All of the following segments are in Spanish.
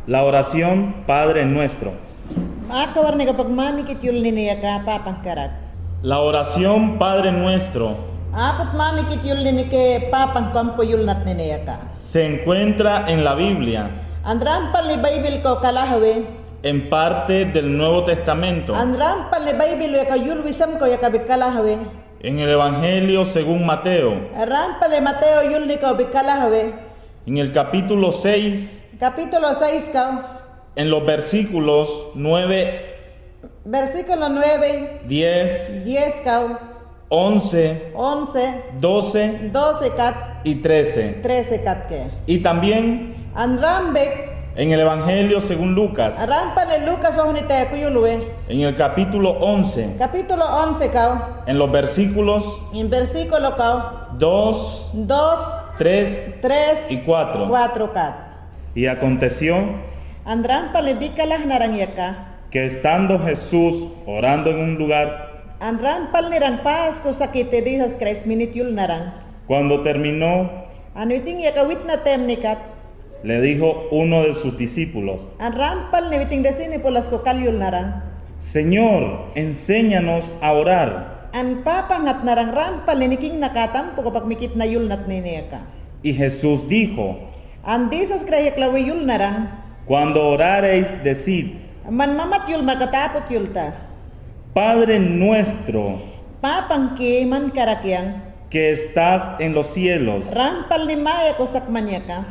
La oración Padre Nuestro. Akawar ni kapag mamikit yul ni niya ka papangkarat. La oración Padre Nuestro Apot mamikit yul ni ke papangkampo yul nat ni niya ka. se encuentra en la Biblia, Andrampal ni Bible ko kalahawe. en parte del Nuevo Testamento, Andrampal ni Bible ya ka yul wisam ko ya kabik kalahawe. en el Evangelio según Mateo, Rampal ni Mateo yul ni ko bik kalahawe. en el capítulo 6, Kapitulo 6 ka. en los versículos 9, Versikulo 9, 10, 10 ka. 11, 11, 12 12 kat, y 13. 13 kat ke. Y también Andrambek en el Evangelio según Lucas, Rampal ni Lucas wa hunite ko yulwe. en el capítulo 11, Kapitulo 11 ka. en los versículos En versikulo ka. 2, 2, 3 3, y 4. 4 kat. Y aconteció Andram palidikalah narangyaka. que estando Jesús orando en un lugar, Andram pal niran pas ko sakite Jesus Christ minit yul narang. cuando terminó, Anwiting yakawit na temnikat. le dijo uno de sus discípulos: Andram pal niwiting desini polas ko kalyul narang. Señor, enséñanos a orar. An papangat narang rampal niking nakatam po kapag mikit na yul nat niniyaka. Y Jesús dijo: An Jesus Christ yaklawi yul narang. Cuando orareis, decid: Man mamat yul makatapot yul ta. Padre nuestro Papangki man karakyang. que estás en los cielos, Rampal ni maya ko sakmanyaka.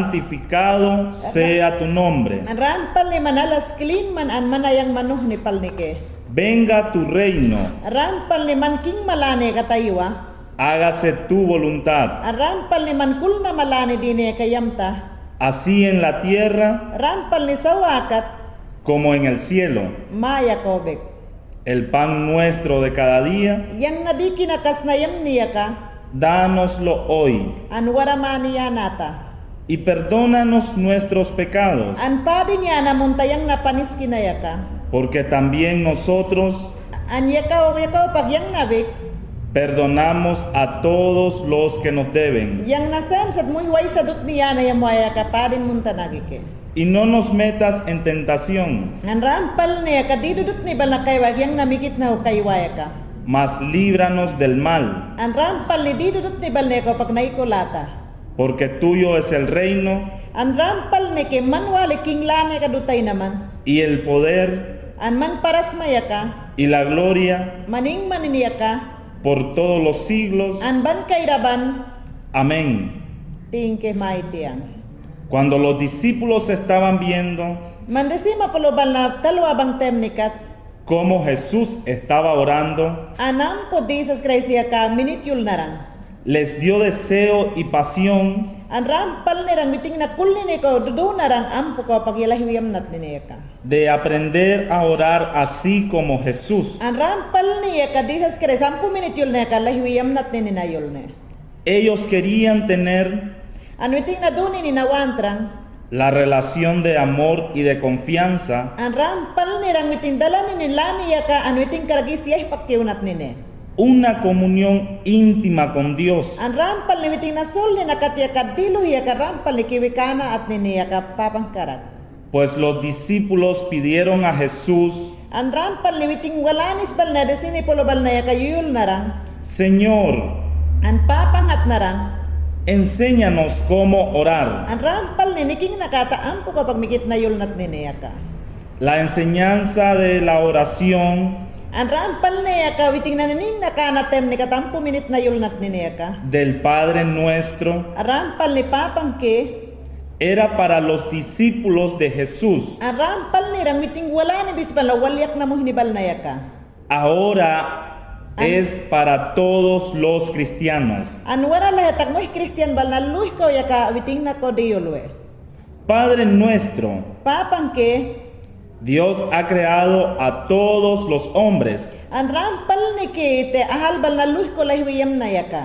santificado sea tu nombre. An rampal ni manalas clean man an manayang manuh ni palnike. Venga tu reino, Rampal ni man king malane kataywa. hágase tu voluntad, An rampal ni man kul na malane dine kayamta. así en la tierra Rampal ni sawakat como en el cielo. maya kobek. El pan nuestro de cada día, Yang nadiki na kasnayam niya ka. dánoslo hoy, An waramani yanata. y perdónanos nuestros pecados, An padi niya na muntayang napanis kinaya ka. porque también nosotros An yakaw pagyang nabik. perdonamos a todos los que nos deben. Yang nasam sat muy way sadut niya na yamaya ka padin muntanagike. Y no nos metas en tentación, Ngan rampal niya ka didudut ni balakay wagyang namikit na ukaywaya ka. mas líbranos del mal, An rampal ni didudut ni balne ko pag naikulata. porque tuyo es el reino An rampal ni ke manwali king lane ka dutay naman. y el poder An man paras maya ka. y la gloria Maning maniniya ka. por todos los siglos. An ban kairaban. Amén. Tingke maitiang. Cuando los discípulos estaban viendo Mandesima palobal na talwabang temnikat. cómo Jesús estaba orando, Anam po Jesus Christ ya ka minityul narang. les dio deseo y pasión An rampal nirang miting na kulni ko dudu narang ampo ko pagyalahiyam nat niya ka. de aprender a orar así como Jesús. An rampal niya ka Jesus Christ ampo minityul na ka lahiyam nat ni ninayol ne. Ellos querían tener An miting na duni ni nawantrang. la relación de amor y de confianza An rampal nirang miting dalan ni nilani ya ka an miting karagis yah pakyunat ni ne. una comunión íntima con Dios, An rampal ni miting na sul ni nakatya ka dilo ya ka rampal ni kiwikana at ni niya ka papangkarat. pues los discípulos pidieron a Jesús: An rampal ni miting walanis bal na desini polobal na ya ka yuyul narang. Señor, An papangat narang. enséñanos cómo orar. An rampal ni niking nakataam po kapag mikit na yul nat ni niya ka. La enseñanza de la oración An rampal niya ka witing na nining nakanatem ni katampo minit na yul nat ni niya ka. del Padre Nuestro An rampal ni papangke. era para los discípulos de Jesús. An rampal ni rang witing wala ni bisbal na walyak na mo hinibal na ya ka. Ahora es para todos los cristianos. An wala lahatag mo Christian bal na luh ko ya ka witing na ko diyulwe. Padre nuestro, Papangke. Dios ha creado a todos los hombres An rampal ni ki te ahal bal na luh ko lahiyam na ya ka.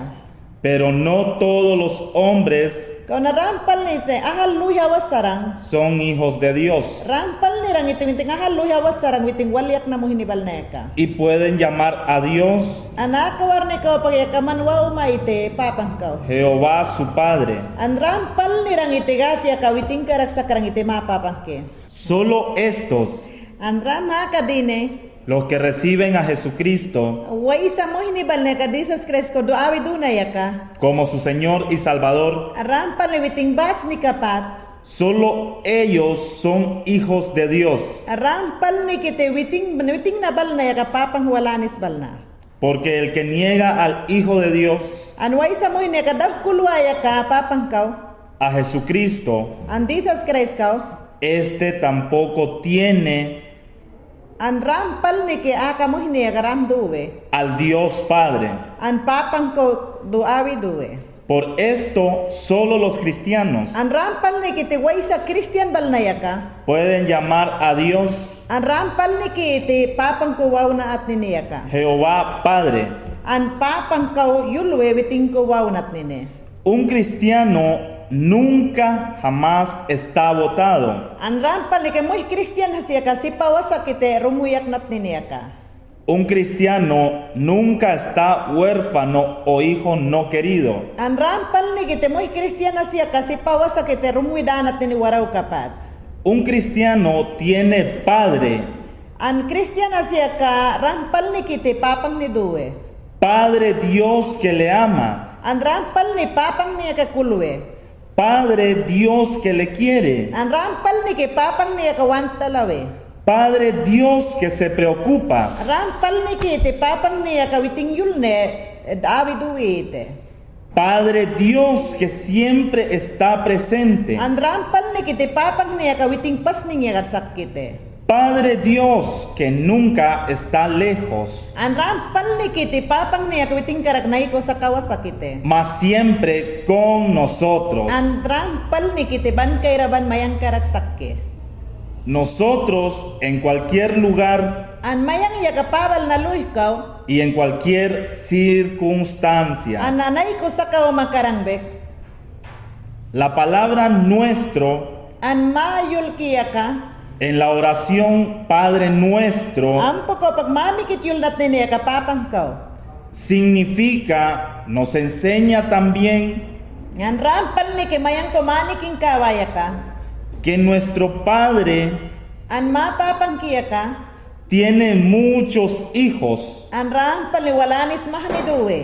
Pero no todos los hombres Kau na rampal ni te ahal luya wasarang. son hijos de Dios Rampal ni rang iting iting ahal luya wasarang witing waliak na mo hinibal neka. y pueden llamar a Dios Anak kawar ni kau pagyaman wa umaite papang kau. Jehová su Padre. An rampal ni rang itigat ya kawiting karak sakrang ite mapapang ke. Solo estos, An ram ha kadine los que reciben a Jesucristo wa isa mo hinibal neka Jesus Christ ko doawi dunay ka. como su Señor y Salvador, Rampal ni witing bas ni kapat. solo ellos son hijos de Dios, Rampal ni kite witing nabal na ya kapapang walanis bal na. porque el que niega al Hijo de Dios, An wa isa mo hineka daw kulwaya ka papang kau. a Jesucristo, An Jesus Christ kau. este tampoco tiene An rampal ni ke aka mo hineka ram duwe. al Dios Padre. An papang kau doawi duwe. Por esto, solo los cristianos An rampal ni kite wa isa Christian bal na ya ka. pueden llamar a Dios An rampal ni kite papang ko waw na at niya ka. Jehová Padre. An papang kau yulwe witing ko waw nat nine. Un cristiano nunca jamás está votado. An rampal ni ke mo'y Christian hasiya ka si pawasa kite rumuyak nat niya ka. Un cristiano nunca está huérfano o hijo no querido. An rampal ni kite mo'y Christian hasiya ka si pawasa kite rumuidanat ni waraw kapat. Un cristiano tiene padre, An Christian hasiya ka rampal ni kite papang ni duwe. Padre Dios que le ama, An rampal ni papang niya ka kulwe. Padre Dios que le quiere, An rampal ni ke papang niya ka wantalawe. Padre Dios que se preocupa, Rampal ni ke te papang niya ka witing yulne dawi duwite. Padre Dios que siempre está presente, An rampal ni ke te papang niya ka witing pas niya kat sakite. Padre Dios que nunca está lejos, An rampal ni ke te papang niya ka witing karaknay ko sa kawasakite. mas siempre con nosotros. An rampal ni ke te ban kairaban mayang karak sakke. Nosotros en cualquier lugar An mayang iya ka pabal na luy kaw. y en cualquier circunstancia. An nanay ko sa kaw makarangbek. La palabra nuestro An mayul kiya ka. en la oración Padre Nuestro Ampo ko pagmamikit yul nat niya ka papang kaw. significa, nos enseña también Ngan rampal ni ke mayang kumaniking kawaya ka. que nuestro Padre An mapapang kiya ka. tiene muchos hijos An rampal ni walanis mahani duwe.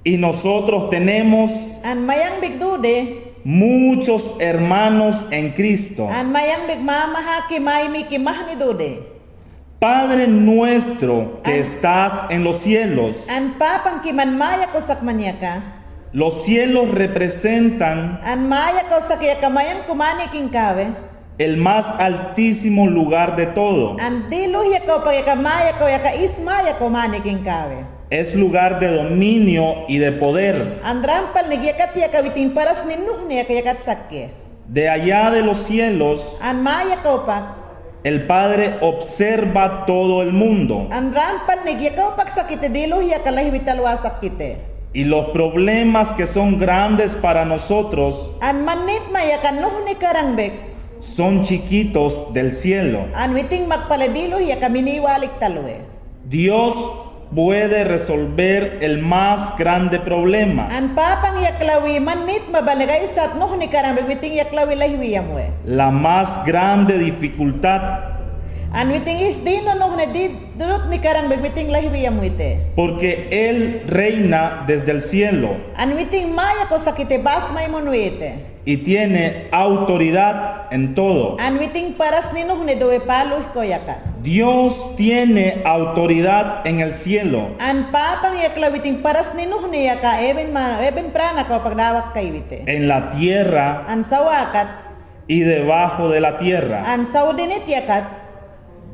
y nosotros tenemos An mayang bigdude. muchos hermanos en Cristo. An mayang bigmamahaki maymi ki mahani dude. Padre nuestro que estás en los cielos. An papang ki man maya ko sakmanya ka. Los cielos representan An maya ko sa kiya ka mayang kumaniking kawe. el más altísimo lugar de todo. An diluh ya ko pag ka maya ko ya ka ismaya kumaniking kawe. Es lugar de dominio y de poder. An rampal ni giyakat ya kawiting paras ninuh niya kaya kat sakye. De allá de los cielos, An maya ko pa. el Padre observa todo el mundo An rampal ni giyakaw pagsakite diluh ya kalahwitalwasak kite. y los problemas que son grandes para nosotros An manit maya kanuh ni karangbek. son chiquitos del cielo. An witing magpaladiluh ya kaminiwalik talwe. Dios puede resolver el más grande problema, An papang yaklawi manit mabalagay sat nuh ni karangbek witing yaklawi lahwiyamwe. la más grande dificultad, An witing is dino nuh na di dunot ni karangbek witing lahwiyamwite. porque Él reina desde el cielo An witing maya ko sakite bas may monwite. y tiene autoridad en todo. An witing paras ni nuh ni dowe paluh ko yakat. Dios tiene autoridad en el cielo An papang yaklawiting paras ni nuh ni yaka eben prana ko pagdawak kay wite. en la tierra An sawakat, y debajo de la tierra. an sawdinit yakat,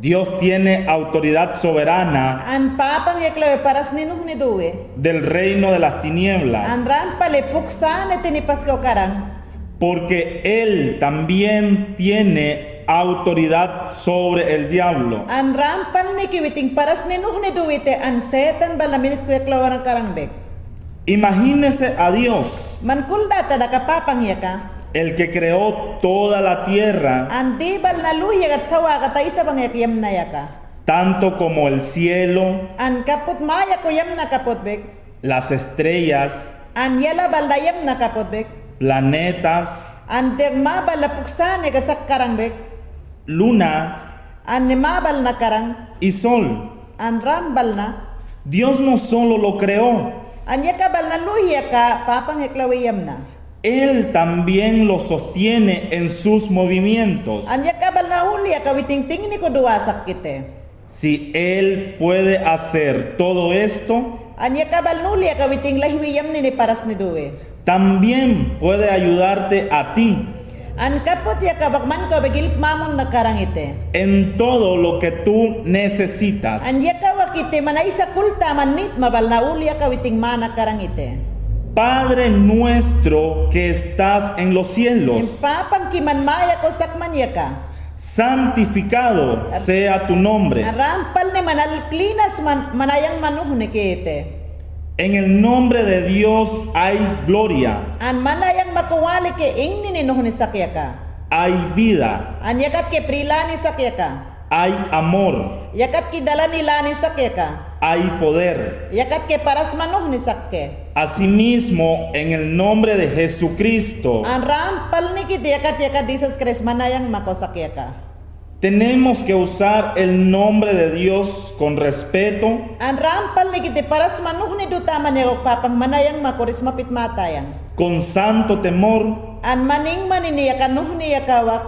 Dios tiene autoridad soberana an papang yaklawi paras ni nuh ni dowe. del reino de las tinieblas, An ran palipuksan et tinipas ko karang. porque Él también tiene autoridad sobre el diablo. An ran pal ni kiwiting paras ni nuh ni dowe te an setan balaminit ko yaklawan ang karangbek. Imagínese a Dios, Mankulda ta nakapapang yaka. el que creó toda la tierra, Andi bal na luya at sawa kata isa bang yakyam na yaka. tanto como el cielo, An kaput maya ko yam na kaput bek. las estrellas, An yala bal na yam na kaput bek. planetas, An derma bal na puksane ka karang bek. luna An nemabal na karang. y sol. An rambal na. Dios no solo lo creó, An yaka bal na luya ka papang yaklawiyam na. Él también lo sostiene en sus movimientos. An yaka bal na ulya ka witing-ting ni ko duwasak kite. Si Él puede hacer todo esto, An yaka bal nulya ka witing lahwiyam ni paras ni duwe. también puede ayudarte a ti An kaput yaka bakman ka begil mamon na karang ite. en todo lo que tú necesitas. An yaka wakite manaysa kulta manit mabal na ulya ka witing mana karang ite. Padre nuestro que estás en los cielos, Papang kiman maya ko sakman yaka. santificado sea tu nombre. Rampal ni manalklinas manayang manuh ni kete. En el nombre de Dios hay gloria, An manayang makuwali ke ingni ni nuh ni sakyaka. hay vida, An yakat ke prilani sakyaka. hay amor, Yakat ki dala nila ni sakyaka. hay poder. Yakat ke paras manuh ni sakke. Asimismo, en el nombre de Jesucristo, An rampal ni kiti yakat Jesus Christ manayang makosakyaka. tenemos que usar el nombre de Dios con respeto, An rampal ni kiti paras manuh ni dutaman yako papang manayang makoris mapit matayang. con santo temor, An maning manini yakanuh ni yakawak.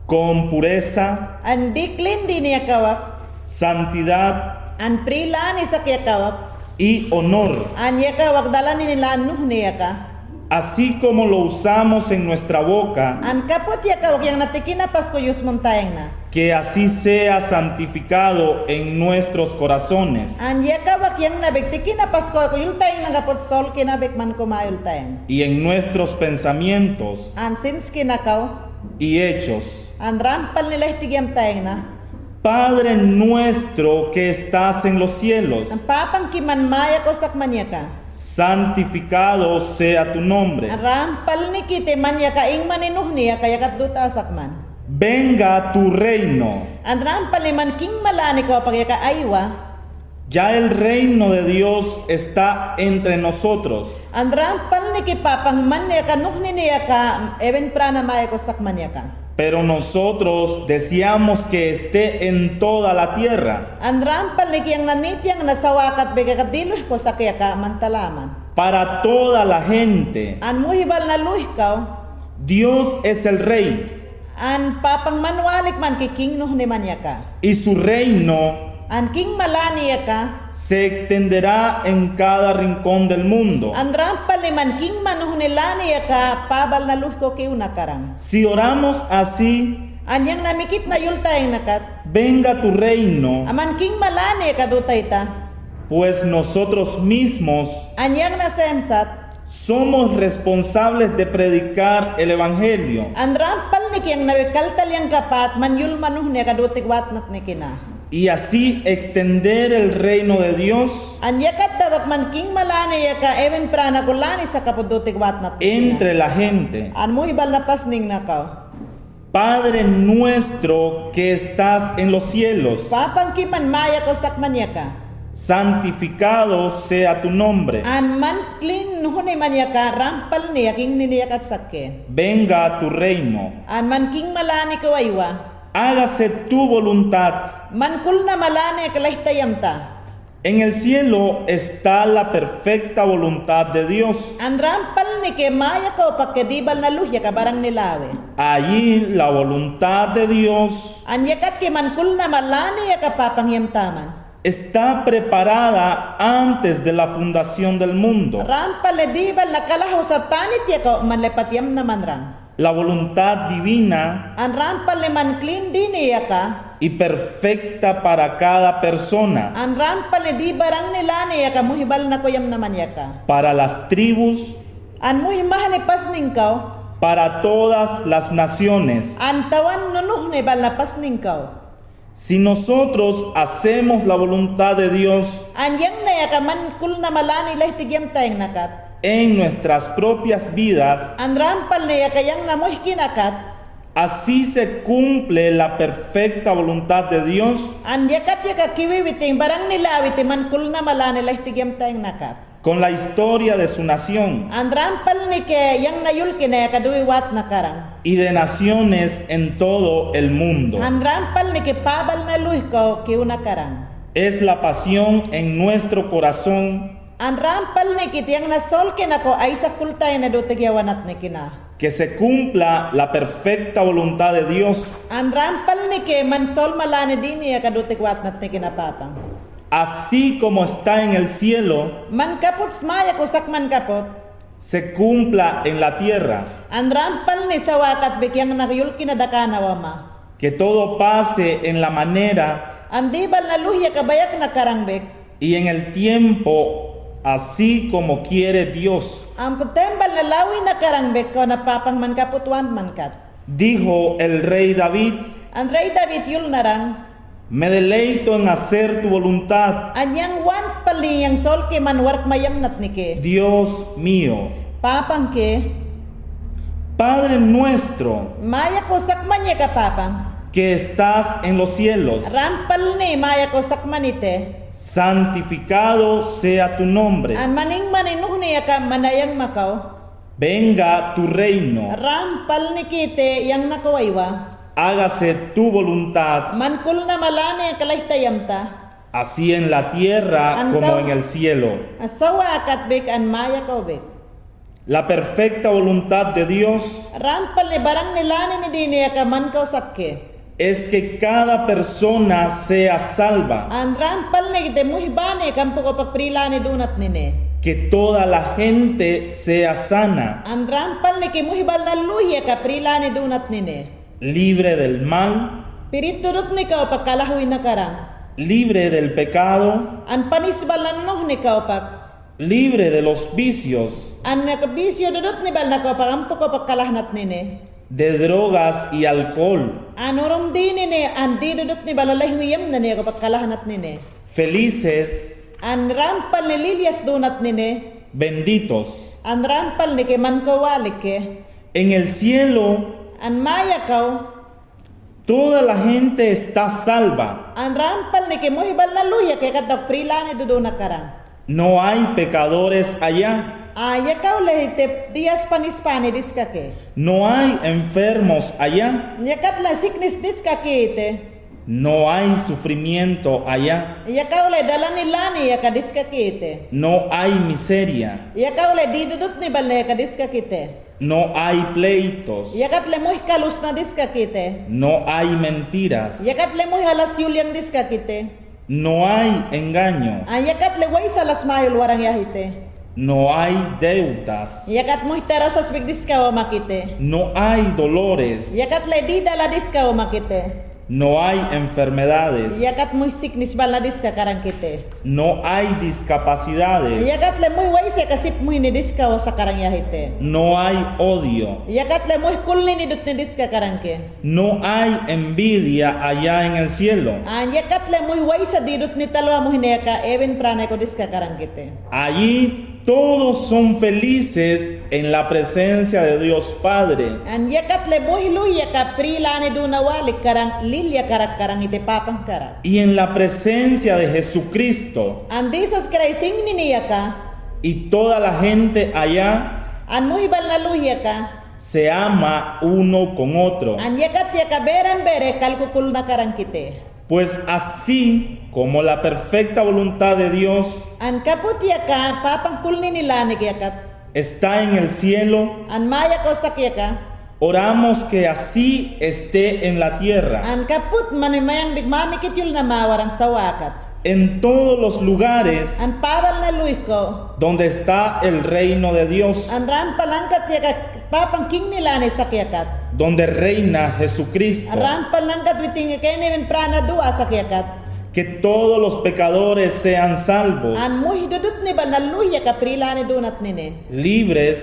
con pureza, An diklin di ni yakawak. santidad An prilani sakyakawak. y honor, An yakawak dalani nila nuh ni yaka. así como lo usamos en nuestra boca, An kaput yakawak yang natikina pasko yus montayang na. que así sea santificado en nuestros corazones An yakawak yang nabiktikina pasko ko yultayang nagapot sol kinabik man kumayultayang. y en nuestros pensamientos An sins kinakaw. y hechos. An rampal nila hitigyam tayang na. Padre nuestro que estás en los cielos, Ang papang kiman maya ko sakman yaka. santificado sea tu nombre. Ang rampal ni kite man yaka ing maninuh niya kaya duta sakman. Venga tu reino. Ang rampal ni man king malani ko pag yaka aywa. Ya el reino de Dios está entre nosotros. Ang rampal ni ki papang man yaka nuh ni niya ka even prana maya ko sakman yaka. Pero nosotros deseamos que esté en toda la tierra, Ang rampal ni kiyang nanitiyang nasawakat bigakadiluh ko sa kaya ka mantalaman. para toda la gente. Ang muhibal na luh kaw. Dios es el rey Ang papang manwalik man ki king nuh ni man yaka. y su reino Ang king malani yaka. se extenderá en cada rincón del mundo. Ang rampal ni man king manuh ni lani yaka pabal na luh ko kiw nakarang. Si oramos así, Anyang namikit na yultayang nakat. venga tu reino, Aman king malani yaka dutay ta. pues nosotros mismos Anyang nasensat. somos responsables de predicar el Evangelio. Ang rampal ni kiyang nawikaltal yang kapat man yul manuh ni yaka dutik watnat ni kina. Y así extender el reino de Dios Ang yakat dagat man king malani yaka even prana kulani sa kapudutik watnat ni kina. entre la gente. An muhibal na pasning nakaw. Padre nuestro que estás en los cielos, Papang kiman maya ko sakman yaka. santificado sea tu nombre. An man clean nuhunay man yaka rampal niya king niniyakat sakke. Venga tu reino. An man king malani ko aywa. Hágase tu voluntad. Man kul na malani kalahtayam ta. En el cielo está la perfecta voluntad de Dios. An rampal ni ke maya ko pagkadibal na luhya ka barang nilawe. Allí la voluntad de Dios An yakat ke man kul na malani yaka papangyam taman. está preparada antes de la fundación del mundo. Rampal na dibal na kalaho sa tanit yaka manlepatyam na manrang. La voluntad divina An rampal ni man clean dini yaka. y perfecta para cada persona, An rampal ni di barang nilani yaka muhibal na koyam naman yaka. para las tribus, An muhimahan ni pasning kaw. para todas las naciones. An tawan nunuh ni bal na pasning kaw. Si nosotros hacemos la voluntad de Dios Anyang na yaka man kul na malani lah tigyam tayong nakat. en nuestras propias vidas, An rampal na yaka yang namoy kinakat. así se cumple la perfecta voluntad de Dios An yakat yaka kiwi witing barang nila witing man kul na malani lah tigyam tayong nakat. con la historia de su nación An rampal ni ke yang nayul kina yaka duwi wat nakarang. y de naciones en todo el mundo. An rampal ni ke pabal na luy ko kiw nakarang. Es la pasión en nuestro corazón An rampal ni kit yang nasol kinako ay sa kultay na do tigyawanat ni kina. que se cumpla la perfecta voluntad de Dios, An rampal ni ke man sol malani din yaka do tigwat nat ni kinapapang. así como está en el cielo, Man kapot smaya ko sak man kapot. se cumpla en la tierra. An rampal ni sa wakat bikyang nagyul kinadakana wama. Que todo pase en la manera An dibal na luhya kabayak na karangbek. y en el tiempo así como quiere Dios. Ang putembal na lawi na karangbek ko na papang man kaputwan man kat. Dijo el rey David, An rey David yul narang. me deleito en hacer tu voluntad, Anyang wan pali yang sol ke man work mayam nat ni ke. Dios mío. Papang ke. Padre nuestro Maya ko sakman ya ka papang. que estás en los cielos, Rampal ni maya ko sakman ite. santificado sea tu nombre. An maning maninuh ni ya ka manayang makaw. Venga tu reino, Rampal ni kite yang nakawaywa. hágase tu voluntad, Man kul na malani ang kalahtayam ta. así en la tierra como en el cielo. Asawa akat bek an maya ka bek. La perfecta voluntad de Dios Rampal ni barang nilani ni dini ya ka man kaw sakke. es que cada persona sea salva, An rampal ni kite muhibani kampo ko pagprilani dunat nine. que toda la gente sea sana, An rampal ni ki muhibal na luhya ka prilani dunat nine. libre del mal, Piriturut ni ka pagkalahuy na karang. libre del pecado, An panisbal na noh ni ka pag. libre de los vicios, An nakabisyo dudut ni bal na ka pagampo ko pagkalahnat nine. de drogas y alcohol. An urum di nine an di dudut ni balalahuyam na niya ka pagkalahnat nine. Felices, An rampal ni lilyas dunat nine. benditos. An rampal ni ke man kawalik ke. En el cielo An maya kaw. toda la gente está salva. An rampal ni ke muhibal na luya ke katak prilani dudu na karang. No hay pecadores allá. Aya kaw lehite dias panispani diska ke. No hay enfermos allá. Nyakat la sickness diska ke ite. No hay sufrimiento allá. Ya kaw le dalani lani ya kadiska ke ite. No hay miseria. Ya kaw le didudut ni bal ya kadiska kite. No hay pleitos. Ya kat le muh kalus na diska kite. No hay mentiras. Ya kat le muh halas yulyang diska kite. No hay engaño. Ya kat le way salas mayul warang yahite. No hay deudas. Ya kat muh terasas big diska wa makite. No hay dolores. Ya kat le di dala diska wa makite. No hay enfermedades. Ya kat muh sickness bal na diska karang kite. No hay discapacidades. Ya kat le muh way se kasip muh ni diska wa sa karang yahite. No hay odio. Ya kat le muh kulni ni dut ni diska karang ke. No hay envidia allá en el cielo. Ya kat le muh way sa didut ni talwa muh ni ka even prana ko diska karang kite. Allí todos son felices en la presencia de Dios Padre. An yakat le bohilu yaka prilane duna walik karang lilya karak karang ite papang karak. Y en la presencia de Jesucristo. An disas karay sing ni yaka. Y toda la gente allá An muhibal na lu yaka. se ama uno con otro. An yakat yaka beran bere kalkukul na karang kite. Pues así como la perfecta voluntad de Dios An kaput yaka papang kulni nilanig yakat. está en el cielo, An maya ko sak yaka. oramos que así esté en la tierra, An kaput manimayang bigmamikit yul na mawarang sawakat. en todos los lugares An pabal na luih ko. donde está el reino de Dios, An rampalangkat yaka papang king nilani sak yakat. donde reina Jesucristo. Rampalangkat witing kay neven prana dua sak yakat. Que todos los pecadores sean salvos, An muhi dudut ni banaluya ka prilane donat nine. libres,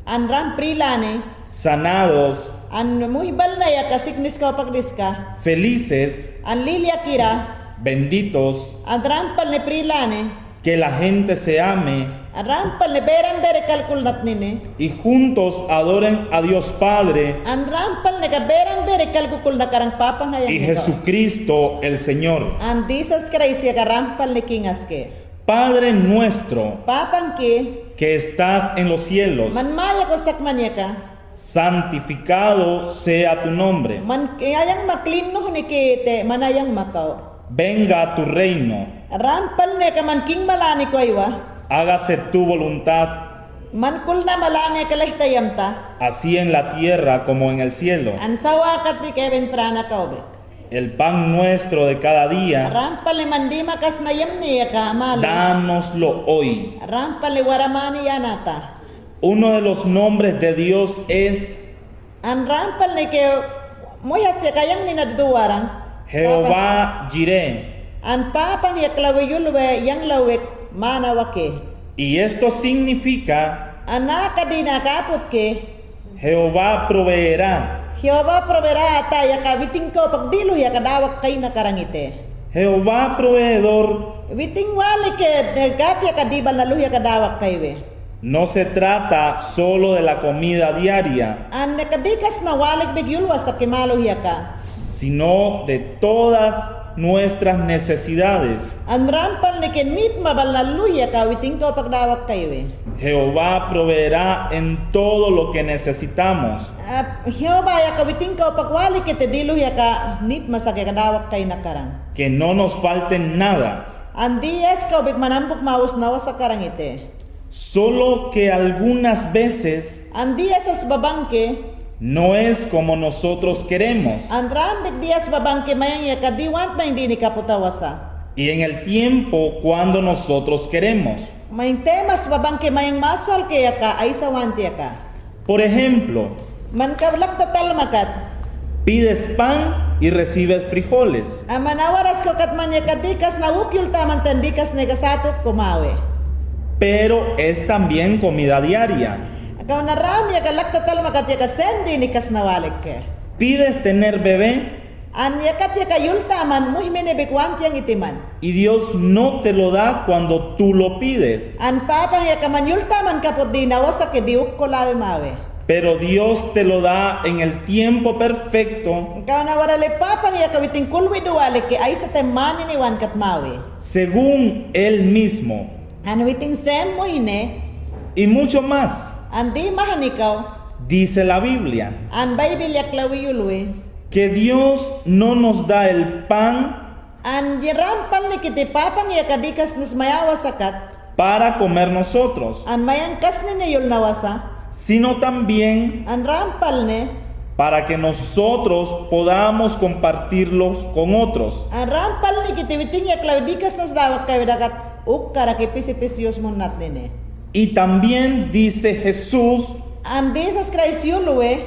An ram prilane. sanados, An muhibal na ya ka siknis ka pagdis ka. felices, An lilia kira. benditos, An rampal ne prilane. que la gente se ame An rampal ne beran bere kalkul nat nini. y juntos adoren a Dios Padre An rampal ne ka beran bere kalkul na karang papang hayang y ito. Jesucristo el Señor. An Jesus Christ ya ka rampal ne kingas ke. Padre nuestro Papang ki. que estás en los cielos, Man maya ko sakman ya ka. santificado sea tu nombre. Man ayang maklino ni kete manayang makaw. Venga tu reino, Rampal ne ka man king malani ko aywa. hágase tu voluntad, Man kul na malani ka lehtayam ta. así en la tierra como en el cielo. An sawakat pi keben prana ka obe. El pan nuestro de cada día, Rampal ne mandi makas na yam ni ka malo. dánoslo hoy. Rampal ne waramani yanata. Uno de los nombres de Dios es An rampal ne ke moya se kayang ni naduwarang. Jehová Jireh, An papang ya klawiyulwe yang lawek manawake. y esto significa Anaka di nakapot ke. Jehová proveerá. Jehovah provera ata ya kawiting ko pagdilo ya kadawak kay nakarangite. Jehová proveedor. Witing wali ke gat ya kadibal nalu ya kadawak kay we. No se trata solo de la comida diaria, An nakadikas na walik bigyulwa sa kimalo ya ka. sino de todas nuestras necesidades. An rampal ni kenit mabal nalu ya ka witing ko pagdawak kay we. Jehová proveerá en todo lo que necesitamos. Jehovah ya kawiting ko pagwali ke te dilo ya ka nit masake kadawak kay nakarang. Que no nos falte nada, An diyes ka ubik manambok maus nawa sa karangite. solo que algunas veces An diyes as babangke. no es como nosotros queremos. Ang rambik dias babangke mayang ya kadiwant may hindi ni kaputawasa. Y en el tiempo cuando nosotros queremos. Mayang temas babangke mayang masal kaya ka ay sawanti ka. Por ejemplo, Man kablak tatal makat. pides pan y recibes frijoles. Amanawaras ko kat man ya kadikas na ukyul taman tandikas negasatot kumawe. Pero es también comida diaria. Ikaw na ram ya kalak tatal makat ya kasendi ni kas nawalik ke. Pides tener bebé An ya kat ya kayul taman muhimene bikwant yang itiman. y Dios no te lo da cuando tú lo pides. An papang ya kamanyul taman kapot dinawasa ke diuk ko lawe mawe. Pero Dios te lo da en el tiempo perfecto, Ikaw na warale papang ya kawiting kulwi duwali ke ay sa temani ni wan kat mawe. según Él mismo, An witing sem mo ine, y mucho más, an di mahan ikaw, dice la Biblia, an Bible yak lawi yulwi, que Dios no nos da el pan an yirampal ni kiti papang ya kadikas nis mayawa sakat, para comer nosotros, an mayangkas ni yul nawasa, sino también an rampal ni, para que nosotros podamos compartirlos con otros. an rampal ni kiti witing yak lawi dikas nas dawak kay dakat ukkara ki pisi-pisiyos mo nat nini. Y también dice Jesús An Jesus Christ yulwi,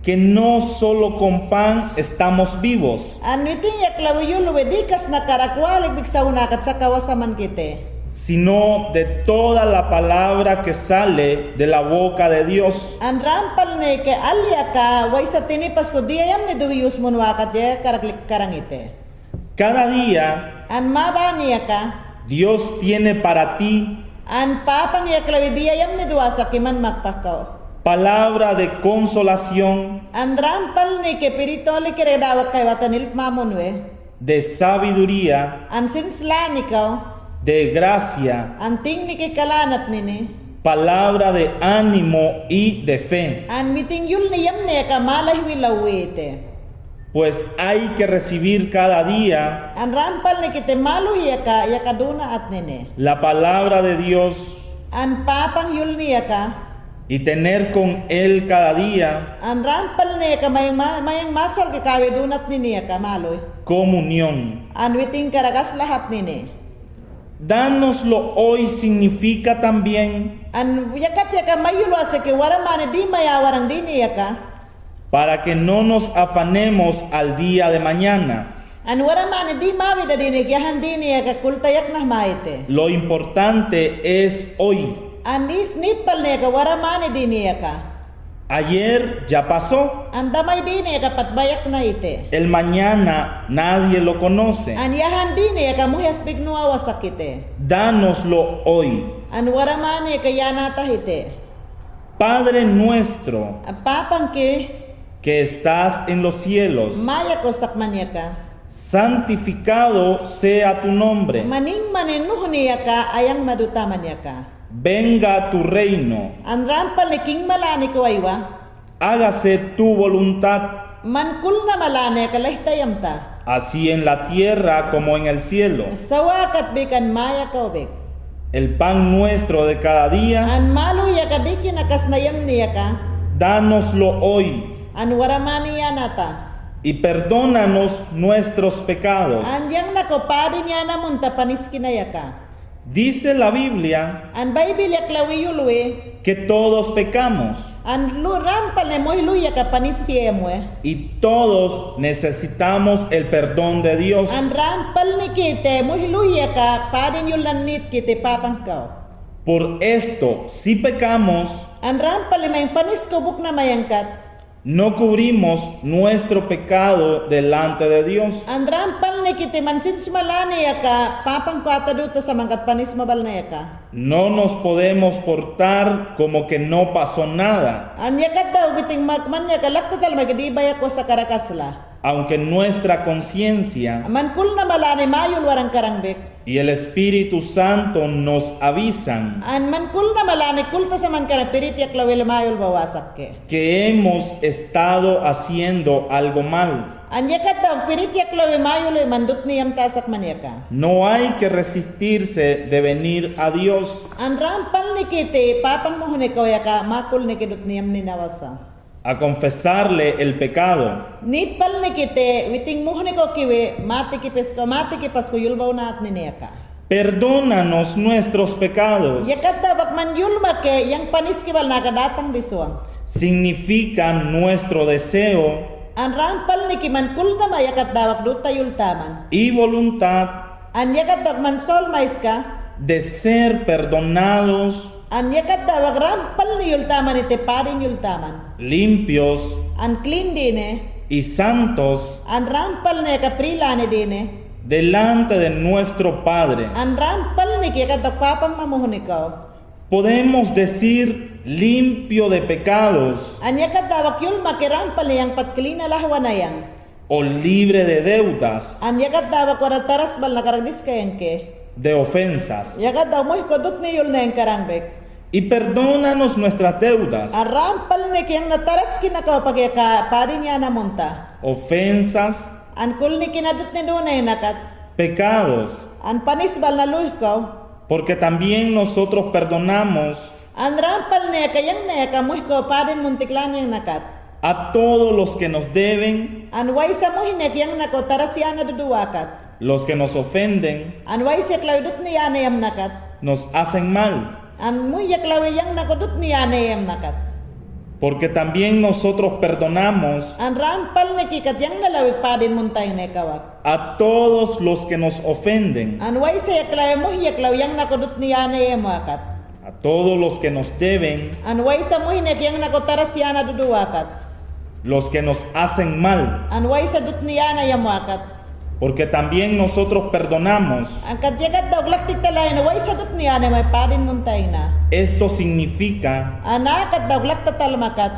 que no solo con pan estamos vivos, an witing yak lawi yulwi dikas na karakwalik bigsa unakat sa kawasaman kite. sino de toda la palabra que sale de la boca de Dios. An rampal ni ke alya ka way sa tinipas ko diyayam ni duwiyus mo wakat ya karaklik karangite. Cada día An maba niya ka, Dios tiene para ti an papang ya klawi diyayam ni duwasa kiman magpakaw. palabra de consolación, An rampal ni ke piritoli kere dawak kay watanil mamonwe. de sabiduría, An sinslan ikaw, de gracia, an ting ni ke kalanat nini. palabra de ánimo y de fe, An miting yul niyam niya ka malay wilawete. pues hay que recibir cada día An rampal ni kite malu ya kaduna at nini. la palabra de Dios An papang yul niya ka, y tener con Él cada día an rampal niya ka mayang masal ke kawe dunat ni niya ka maloy. comunión. An witing karagas lahat nini. Dánoslo hoy significa también An yakat ya ka mayulo ase ke waramane di mayawarang di niya ka. para que no nos afanemos al día de mañana. An waramane di mawi da dini yahan di niya ka kultayak na maite. Lo importante es hoy. An is nipal niya ka waramane di niya ka. Ayer ya pasó. An damay din kapat bayak na ite. El mañana nadie lo conoce. An yahan din kamuhas bigno awasak ite. Dánoslo hoy. An waramane kayanata ite. Padre nuestro Ang papang que estás en los cielos, maya ko sakmanya ka. santificado sea tu nombre. Maning maninuh niya ka ayang madutaman niya ka. Venga tu reino. Ang rampal ni king malani ko aywa. Hágase tu voluntad, Mankul na malani ka lahtayam ta. así en la tierra como en el cielo. Sawakat bikan maya ka obek. El pan nuestro de cada día, An malu ya ka di kinakasnayam niya ka. dánoslo hoy An waramani ya nata. y perdónanos nuestros pecados. An yang nakopadi niya namun tapanis kinaya ka. Dice la Biblia An Bible ya klawiyulwe. que todos pecamos An rampal ni moy luya ka panis siyemwe. y todos necesitamos el perdón de Dios. An rampal ni kite moy luya ka padin yulanit kite papangkaw. Por esto, si pecamos, An rampal ni may panis kubuk na mayangkat. no cubrimos nuestro pecado delante de Dios. An rampal ni kite mansin smalani ya ka papangkwata duta sa mangkat panis mabal na ya ka. No nos podemos portar como que no pasó nada, An yakat daw biting magman ya ka laktatal magdibay ako sa karakasla. aunque nuestra conciencia Mankul na malani mayul warang karangbek. y el Espíritu Santo nos avisan An mankul na malani kulta sa man karapirit yak lawil mayul bawasak ke. que hemos estado haciendo algo mal. An yakat daw pirit yak lawil mayul mandut niyam tasak manyaka. No hay que resistirse de venir a Dios. An rampal ni kite papang mo hunikaw yaka makul ni kidut niyam ni nawasa. A confesarle el pecado, Nit pal ni kite witing mo hunikaw kiwe mati kipas ko yulbaw na at niniyaka. perdónanos nuestros pecados. Yakat daw man yulma ke yang panis kibal nakadatang disuang. Significa nuestro deseo An rampal ni kimankul na mayakat dawak duta yultaman. y voluntad An yakat daw man sol mais ka. de ser perdonados, An yakat dawag rampal ni yultaman ite parin yultaman. limpios An clean dine. y santos An rampal ni kaprilane dine. delante de nuestro Padre. An rampal ni kikatok papang mamuhunikaw. Podemos decir limpio de pecados An yakat dawak yul makirampal ni yang patkilina lahwa na yang. o libre de deudas, An yakat dawak warataras bal nakaragdis kayang ke. de ofensas. Yakat daw mo ikodot ni yul na yang karangbek. Y perdónanos nuestras deudas, An rampal ni kiyang nataras kinakaw pagka parin niya namunta. ofensas, An kul ni kinadot ni doon na nakat. pecados, An panis bal na luhikaw. porque también nosotros perdonamos An rampal niya kayang na kamuh ko parin muntiklan yang nakat. a todos los que nos deben, An way sa muhin na kiyang nako tarasyan na duduwakat. los que nos ofenden, An way sa klaudot niya na yam nakat. nos hacen mal, An muya klawe yang nakodot niya na yam nakat. porque también nosotros perdonamos An rampal na kikat yang nalawik parin muntay na kawak. a todos los que nos ofenden, An way sa yaklawe muhi yaklaw yang nakodot niya na yam wakat. a todos los que nos deben, An way sa muhin na kiyang nako tarasyan na duduwakat. los que nos hacen mal, An way sa dut niya na yam wakat. porque también nosotros perdonamos. Ang kadyagat daw glaktik talay na way sa dut niya na may parin muntay na. Esto significa Anakat daw glakta talmakat.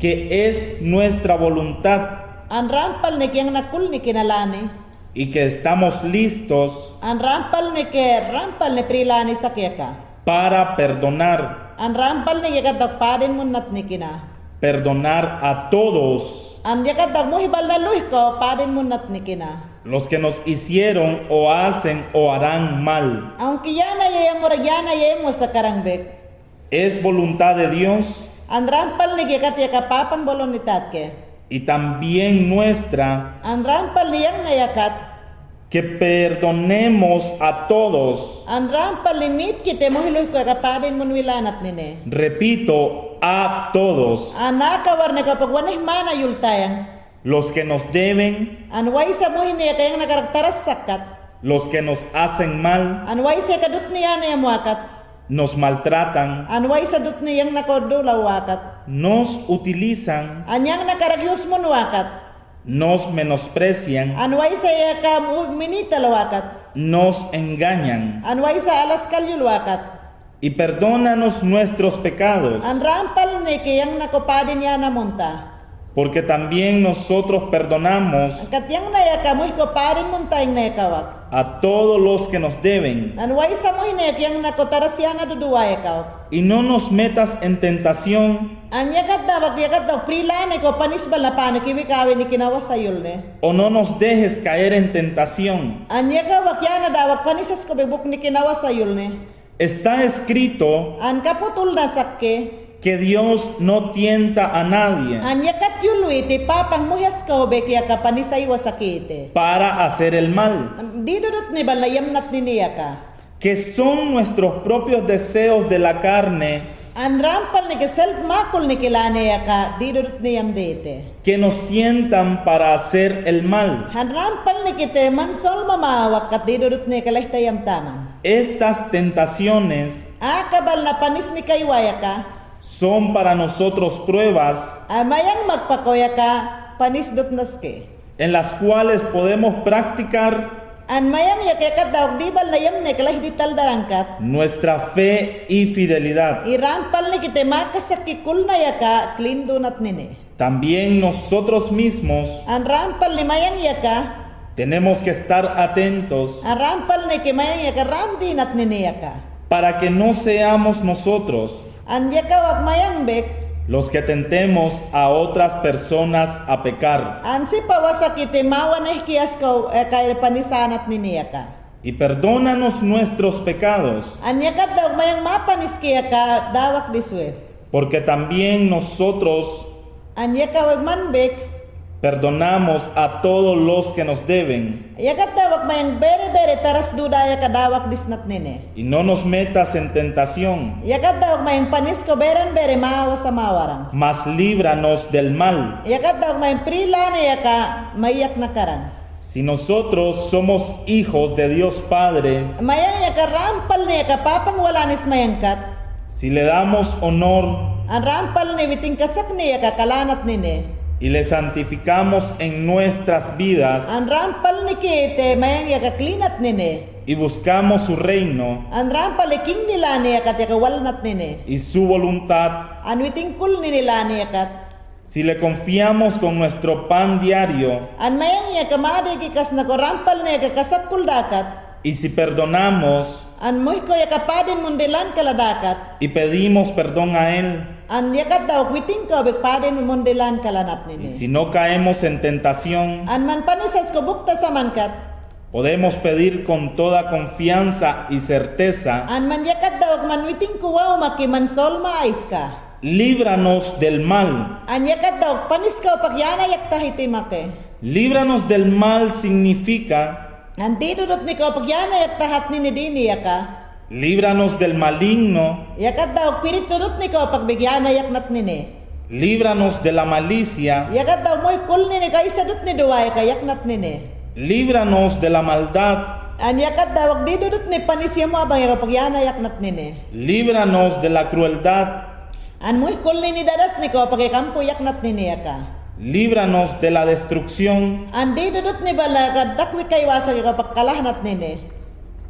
que es nuestra voluntad An rampal ni kiyang nakul ni kinalani. y que estamos listos An rampal ni prilani sa kiyaka. para perdonar, An rampal ni yakat daw parin munat ni kina. perdonar a todos An yakat daw muhibal na luh ko parin munat ni kina. los que nos hicieron o hacen o harán mal. Ang kiyana yayemo sa karangbek. Es voluntad de Dios An rampal ni yakat yakapapang bolon ni tatke. y también nuestra An rampal ni yang nayakat. que perdonemos a todos. An rampal ni nit kite muhiluh ko kaparin munwilanat nine. Repito, a todos Anakawar na kapag wanay mana yultayang. los que nos deben, An way sa muhin niya kayang nakaraktaras sakat. los que nos hacen mal, An way sa kadut niya na yamuakat. nos maltratan, Anway sa dut niyang nakodulaw wakat. nos utilizan, Anyang nakaragyos mo wakat. nos menosprecian, Anway sa iya ka minital wakat. nos engañan. Anway sa alas kalyul wakat. Y perdónanos nuestros pecados, An rampal ni kayang nakopadin niya na munta. porque también nosotros perdonamos Ang katyang na iya ka mo'y kopadin munta yung naikawak. a todos los que nos deben. Anway sa mo'y na kayang nakotarasya na duduwa ikaw. Y no nos metas en tentación, Ang yakat daw prilan ko panisbal na paano kiwikawin ni kinawasayul ne. o no nos dejes caer en tentación. Ang yakat wakyana daw panisas ko bibuk ni kinawasayul ne. Está escrito Ang kaputol na sakke. que Dios no tienta a nadie Ang yakat yulwi ti papang muhyas ko be kaya kapanisay wasakite. para hacer el mal, Di dudot ni balayam nat ni niya ka. que son nuestros propios deseos de la carne, Ang rampal ni self makul ni kilane ya ka. Di dudot ni yam dete. que nos tientan para hacer el mal. Ang rampal ni kite mansol mamawak kat di dudot ni kalahtayam taman. Estas tentaciones Kabal na panis ni kaywaya ka. son para nosotros pruebas Mayang magpakoya ka, panis dot naske. en las cuales podemos practicar An mayang yakekat daw, di bal na yam ne kalah dital darangkat. nuestra fe y fidelidad. Irampal ni kite makasakikul na yaka, klindo nat nene. También nosotros mismos An rampal ni mayang yaka, tenemos que estar atentos an rampal ni ke mayang yaka, ramdi nat nene yaka. para que no seamos nosotros An yaka wag mayang bek, los que tentemos a otras personas a pecar. an si pawasa kite mawan ay kiyas ko, kaya panisanat nene yaka. Y perdónanos nuestros pecados, An yakat daw mayang mapanis kaya ka, dawak diswe. porque también nosotros An yaka wag man bek, perdonamos a todos los que nos deben. yakat dawak mayang bere taras dudaya ka dawak disnat nene. Y no nos metas en tentación, Yakat dawak mayang panis ko bere maawa sa mawarang. mas líbranos del mal. Yakat dawak mayang prila na yaka mayak na karang. Si nosotros somos hijos de Dios Padre, Mayang yaka rampal na yaka papang walanis mayangkat. si le damos honor Ang rampal ni witing kasak ni yaka kalanat nene. y le santificamos en nuestras vidas Ang rampal ni kete mayang yaka klinat nene. y buscamos su reino Ang rampal ni king nila ni yakat yaka walnat nene. y su voluntad, Ang witing kul ni nila ni yakat. si le confiamos con nuestro pan diario Ang mayang yaka madi kikas na ko rampal ni yaka kasak kuldakat. y si perdonamos An mo'y ko yakapadin mundilan kaladakat. y pedimos perdón a Él, An yakat daw kwiting ko bigpadin mundilan kalanat y nini. si no caemos en tentación, An man panisas ko bukta sa mankat. podemos pedir con toda confianza y certeza, An man yakat daw man witing ko wow makiman sol maayos ka. líbranos del mal. An yakat daw panis ka pagyana yakta hitimake. Líbranos del mal significa, An didudot ni ko pagyana yakta hat nini dini yaka. líbranos del maligno, Yakat daw piritudot ni ko pagbigyana yaknat nini. líbranos de la malicia, Yakat daw mo'y kul nini kaisadot ni duway ka yaknat nini. líbranos de la maldad, An yakat daw di dudot ni panisya mo abang yaka pagyana yaknat nini. líbranos de la crueldad, An mo'y kul nini dadas ni ko pagikampo yaknat nini yaka. líbranos de la destrucción, An di dudot ni balagad dakwi kaywasa yaka pagkalahnat nini.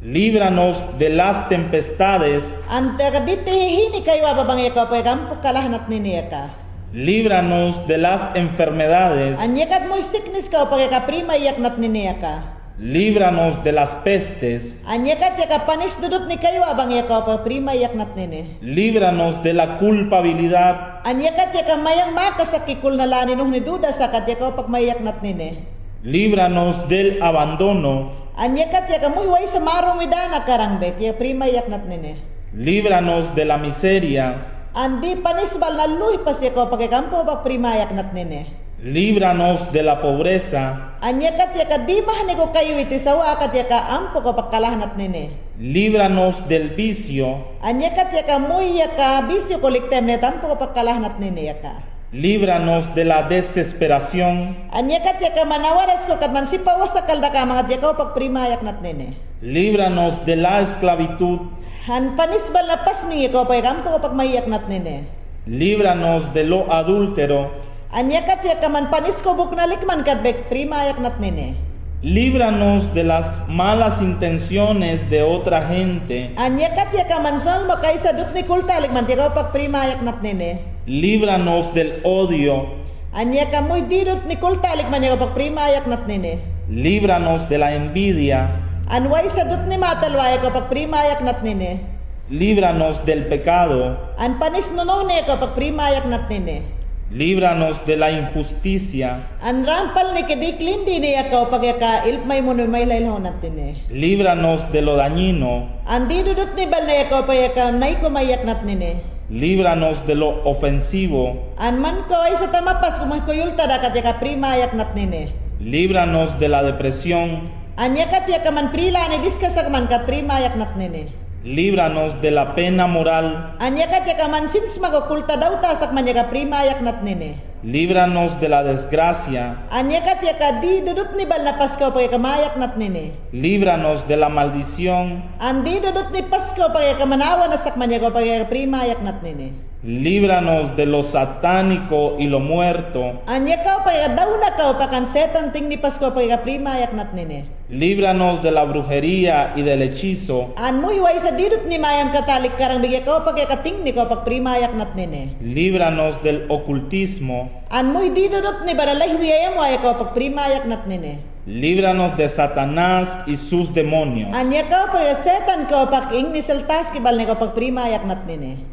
líbranos de las tempestades, An tagaditihini kaywa babang yaka pagikampo kalahnat nini yaka. líbranos de las enfermedades, An yakat mo'y sickness ka pagikaprima yaknat nini yaka. líbranos de las pestes, An yakat yaka panis dudot ni kaywa abang yaka pagprima yaknat nini. líbranos de la culpabilidad, An yakat yaka mayang makasakikul na lanin ni duda sakat yaka pagmayaknat nini. líbranos del abandono, An yakat yaka mo'y way sa marumidana karangbek yaka prima yaknat nini. líbranos de la miseria, Andi panisbal na luy pas yaka pagkikampo pagprima yaknat nini. líbranos de la pobreza, Anyakat yaka di mahani ko kayo iti sawa kat yaka ampo ko pagkalahnat nini. líbranos del vicio, Anyakat yaka muy yaka bisyo kolektem ne tampo ko pagkalahnat nini yaka. líbranos de la desesperación, Anyakat yaka manawaras ko kat man sipawas sa kalda ka mga yaka pagprima yaknat nini. líbranos de la esclavitud, Han panisbal na pas ni ikaw pa kampo pag mayak nat nene. Líbranos de lo adúltero. Anyakat yakaman panis ko buknalik man kadbek prima yak nat nene. Líbranos de las malas intenciones de otra gente. Anyakat yakaman sol makaisa duk ni kultalik man ikaw pag prima yak nat nene. Líbranos del odio. Anyaka muy dirut ni kultalik man ikaw pag prima yak nat nene. Líbranos de la envidia. Anway sa dut ni matalway ikaw pag prima yak nat nene. Líbranos del pecado. An panis nuno ni ikaw pag prima yak nat nene. Líbranos de la injusticia. An rampal ni kediklin di ni ikaw pag yaka ilpmay mo may lailhon nat nene. Líbranos de lo dañino. An di dudut ni bal na ikaw pag yaka nay kumayak nat nene. Líbranos de lo ofensivo. An man ko ay sa tamapas kumaykoyul tada kat yaka prima yak nat nene. Líbranos de la depresión. Anyakat yaka man prila ni diskasak man kat prima yak nat nene. Líbranos de la pena moral. Anyakat yaka man sins magokulta daw tasak man yaka prima yak nat nene. Líbranos de la desgracia. Anyakat yaka di dudut ni bal na paskaw pag yaka mayak nat nene. Líbranos de la maldición. Andi dudut ni paskaw pag yaka manawa na sak man yaka pag yaka prima yak nat nene. Líbranos de lo satánico y lo muerto. Anyakaw pag yaka daw na kaw pakan setan ting ni paskaw pag yaka prima yak nat nene. Líbranos de la brujería y del hechizo. An mo hiway sa didut ni mayam katalik karang bigay kaw pag yaka ting ni kaw pag prima yak nat nene. Líbranos del ocultismo. An mo didut ni baralay huwayam way kaw pag prima yak nat nene. Líbranos de Satanás y sus demonios. Anyakaw pag setan kaw pag ing ni saltas kibal ni kaw pag prima yak nat nene.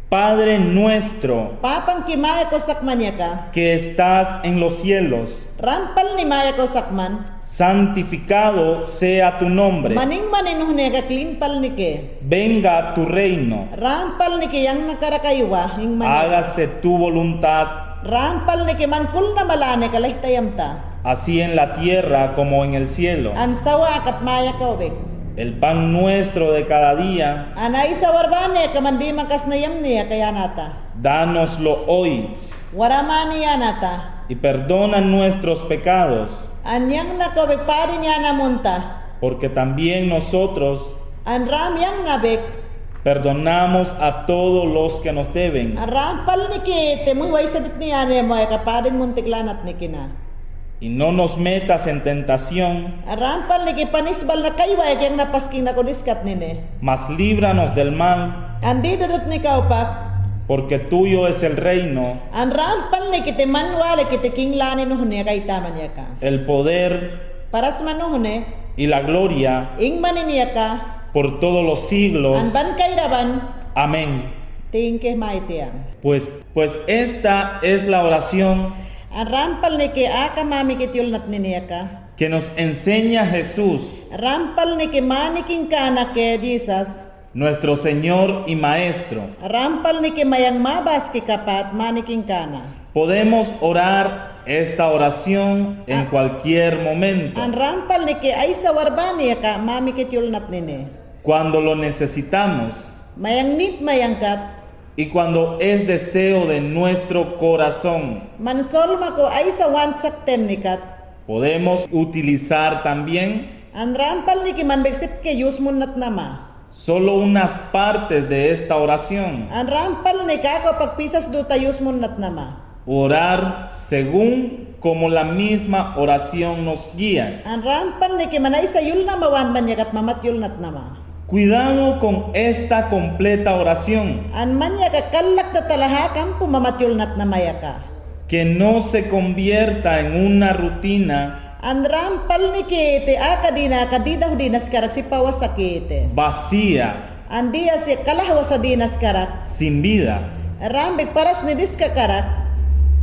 Padre nuestro, Papang kimaya ko sakman yaka. que estás en los cielos, Rampal ni maya ko sakman. santificado sea tu nombre. Maning maninuh ni ka klinpal ni ke. Venga tu reino. Rampal ni ke yang nakarakaywa ing man. Hágase tu voluntad, Rampal ni ke mankul na malane ka lahtayam ta. así en la tierra como en el cielo. An sawa kat maya ka obek. El pan nuestro de cada día, Anay sa warbane ka mandi makas na yam niya kaya nata. dánoslo hoy Waramani ya nata. y perdona nuestros pecados, Anyang nakawek pari niya namunta. porque también nosotros An ram yang nabek. perdonamos a todos los que nos deben. An rampal ni ke temuy way sabit niya niya mo ka parin muntiklanat ni kina. Y no nos metas en tentación, Rampal ni panisbal na kaywa yang napasking na kudiskat nene. mas líbranos del mal, Andi dudut ni kaupak. porque tuyo es el reino, An rampal ni kite manwale kite kinglani nuhune kay taman yaka. el poder Paras manuhune, y la gloria ing manin yaka. por todos los siglos. An ban kay raban, Amén. tingke maitiang. Pues esta es la oración An rampal ni ke aka mami kityul nat nini yaka. que nos enseña Jesús, Rampal ni ke maniking kana ke Jesus. nuestro Señor y Maestro. Rampal ni ke mayang mabas ke kapat maniking kana. Podemos orar esta oración en cualquier momento, An rampal ni ke ay sa warbani yaka mami kityul nat nini. cuando lo necesitamos Mayang nit mayang kat. y cuando es deseo de nuestro corazón. Mansol mako ay sa wansak temnikat. Podemos utilizar también An rampal ni ki manbeksip ke yusmun nat nama. solo unas partes de esta oración. An rampal ni kako pagpisas do tayusmun nat nama. Orar según como la misma oración nos guía. An rampal ni ki manay sa yul na mawan banyakat mamat yul nat nama. Cuidado con esta completa oración, An manya ka kallak na talahakam pumamat yul nat namayaka. que no se convierta en una rutina An rampal ni ki te akadina kadidaw dinas karak si pawasakite. vacía, An dia si kalahwa sa dinas karak. sin vida. Rambik paras ni diska karak.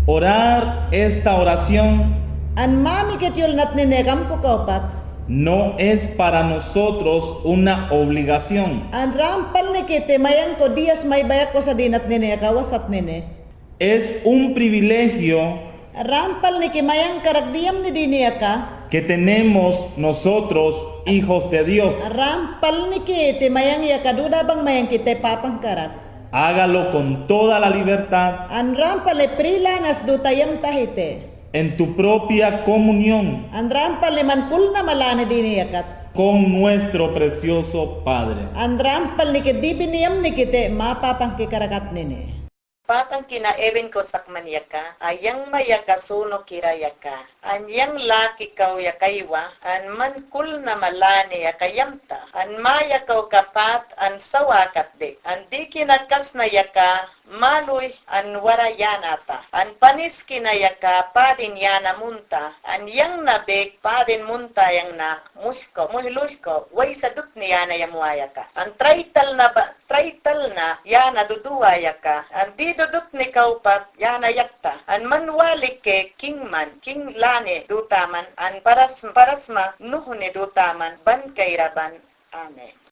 Orar esta oración An mami kityul nat ninegam pukapak. no es para nosotros una obligación, An rampal ni kite mayang ko dias may bayak ko sa dinat nene kawasat nene. es un privilegio Rampal ni kimayang karagdiam ni diniaka. que tenemos nosotros, hijos de Dios. Rampal ni kite mayang yakaduda bang mayang kite papang karak. Hágalo con toda la libertad An rampal e prilanas do tayam tahite. en tu propia comunión, An rampal e mankul na malane diniakat. con nuestro precioso Padre. Andrampal ni kit di biniyam ni kite mapapang kikarakat nini. Patang kinaewin ko sakmanyaka, ayang mayaka suno kirayaka, anyang laki kau yakaywa, an mankul na malani yakayamta, an mayakaw kapat an sawakat de, an di kinakas na yaka, maluy an warayanata, an panis kinayaka padin yana munta, an yang nabek padin munta yang na muhluhko, way sadut ni yana yamuayaka, an traital na yana duduayaka, an di dudut ni kaupat yana yakta, an manwalik ke king lane dutaman, an parasma nuhune dutaman ban kairaban. Amen.